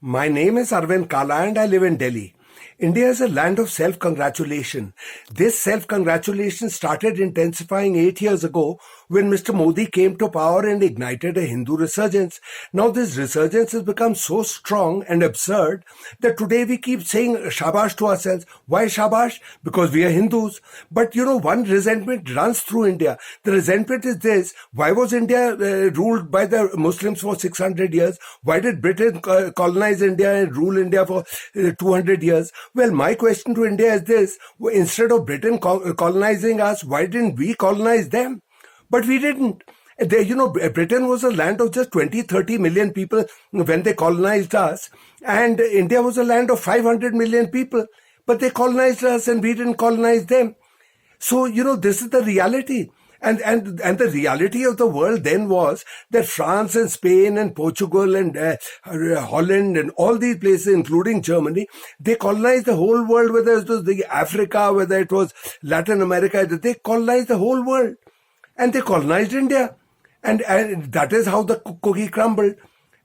My name is Arvind Kala and I live in Delhi. India is a land of self-congratulation. This self-congratulation started intensifying 8 years ago when Mr. Modi came to power and ignited a Hindu resurgence. Now this resurgence has become so strong and absurd that today we keep saying Shabash to ourselves. Why Shabash? Because we are Hindus. But one resentment runs through India. The resentment is this: why was India ruled by the Muslims for 600 years? Why did Britain colonize India and rule India for 200 years? Well, my question to India is this: instead of Britain colonizing us, why didn't we colonize them? But we didn't. Britain was a land of just 20, 30 million people when they colonized us. And India was a land of 500 million people. But they colonized us and we didn't colonize them. So, this is the reality. And the reality of the world then was that France and Spain and Portugal and Holland and all these places, including Germany, they colonized the whole world, whether it was the Africa, whether it was Latin America, they colonized the whole world. And they colonized India. And that is how the cookie crumbled.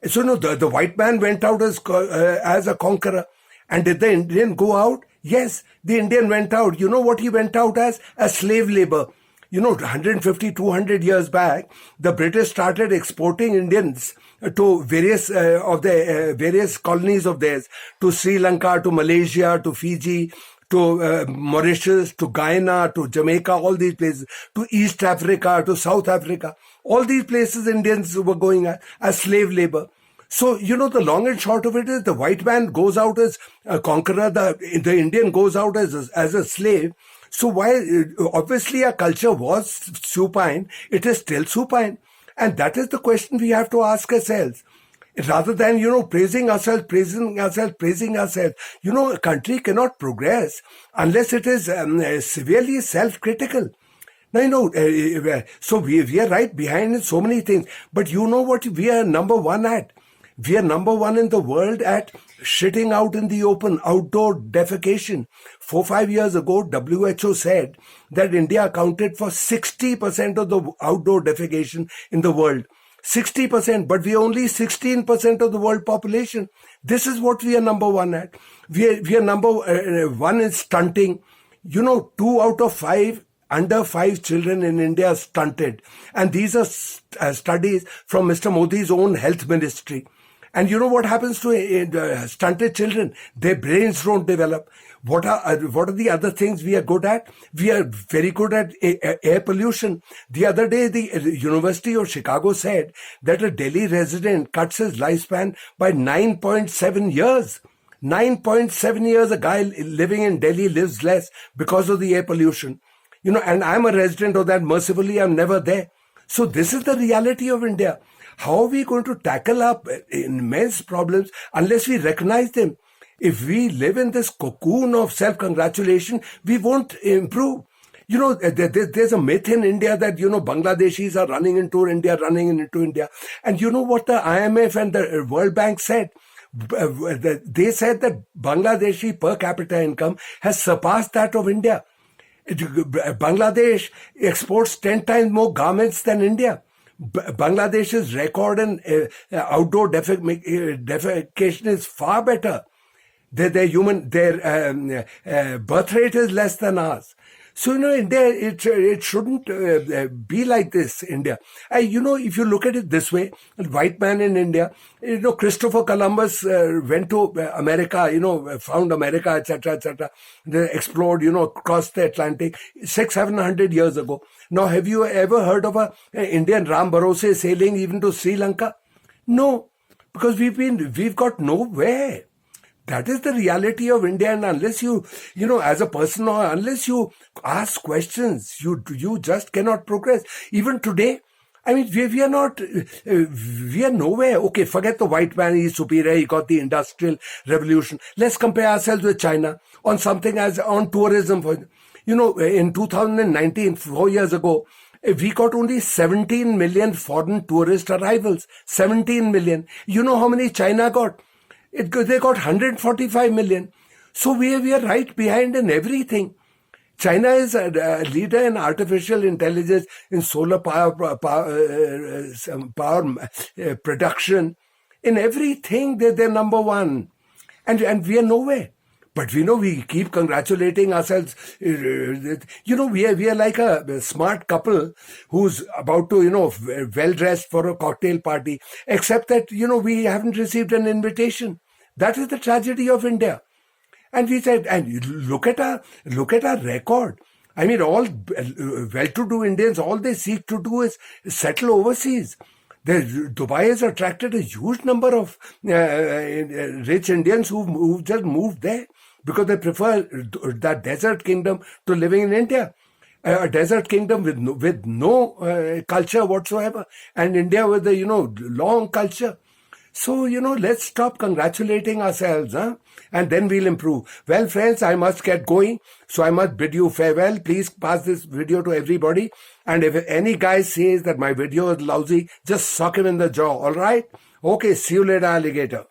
So, the white man went out as a conqueror. And did the Indian go out? Yes, the Indian went out. You know what he went out as? As slave labor. 150, 200 years back, the British started exporting Indians to various of the various colonies of theirs, to Sri Lanka, to Malaysia, to Fiji, to Mauritius, to Guyana, to Jamaica, all these places, to East Africa, to South Africa. All these places Indians were going as slave labor. So, the long and short of it is the white man goes out as a conqueror, the Indian goes out as a slave. So while obviously our culture was supine, it is still supine. And that is the question we have to ask ourselves. Rather than, praising ourselves. A country cannot progress unless it is severely self-critical. Now, so we are right behind in so many things. But you know what we are number one at? We are number one in the world at shitting out in the open, outdoor defecation. 4-5 years ago, WHO said that India accounted for 60% of the outdoor defecation in the world. 60%, but we are only 16% of the world population. This is what we are number one at. We are number one in stunting. 2 out of 5 under 5 children in India are stunted. And these are studies from Mr. Modi's own health ministry. And you know what happens to stunted children? Their brains don't develop. What are the other things we are good at? We are very good at air pollution. The other day, the University of Chicago said that a Delhi resident cuts his lifespan by 9.7 years. 9.7 years a guy living in Delhi lives less because of the air pollution. And I'm a resident of that. Mercifully, I'm never there. So this is the reality of India. How are we going to tackle up immense problems unless we recognize them? If we live in this cocoon of self-congratulation, we won't improve. There's a myth in India that, Bangladeshis are running into India. And you know what the IMF and the World Bank said? They said that Bangladeshi per capita income has surpassed that of India. Bangladesh exports 10 times more garments than India. Bangladesh's record in outdoor defecation is far better. Their birth rate is less than ours. So, India, it shouldn't be like this, India. If you look at it this way, white man in India, Christopher Columbus went to America, found America, etc. They explored, across the Atlantic 600-700 years ago. Now, have you ever heard of a Indian Ram Bharose sailing even to Sri Lanka? No, because we've got nowhere. That is the reality of India, and unless you as a person, or unless you ask questions, you just cannot progress. Even today, we are nowhere. Okay, forget the white man, he's superior, he got the industrial revolution. Let's compare ourselves with China on something as on tourism. In 2019, 4 years ago, we got only 17 million foreign tourist arrivals. 17 million. You know how many China got? They got 145 million. So we are right behind in everything. China is a leader in artificial intelligence, in solar power production, In everything, they're number one. And we are nowhere. But we keep congratulating ourselves. We are like a smart couple who's about to, well dressed for a cocktail party, except that, we haven't received an invitation. That is the tragedy of India. And we said, and look at our record. I mean, all well-to-do Indians, all they seek to do is settle overseas. Dubai has attracted a huge number of rich Indians who've just moved there because they prefer that desert kingdom to living in India. A desert kingdom with no culture whatsoever, and India with a long culture. So, let's stop congratulating ourselves, and then we'll improve. Well, friends, I must get going, so I must bid you farewell. Please pass this video to everybody. And if any guy says that my video is lousy, just sock him in the jaw, all right? Okay, see you later, alligator.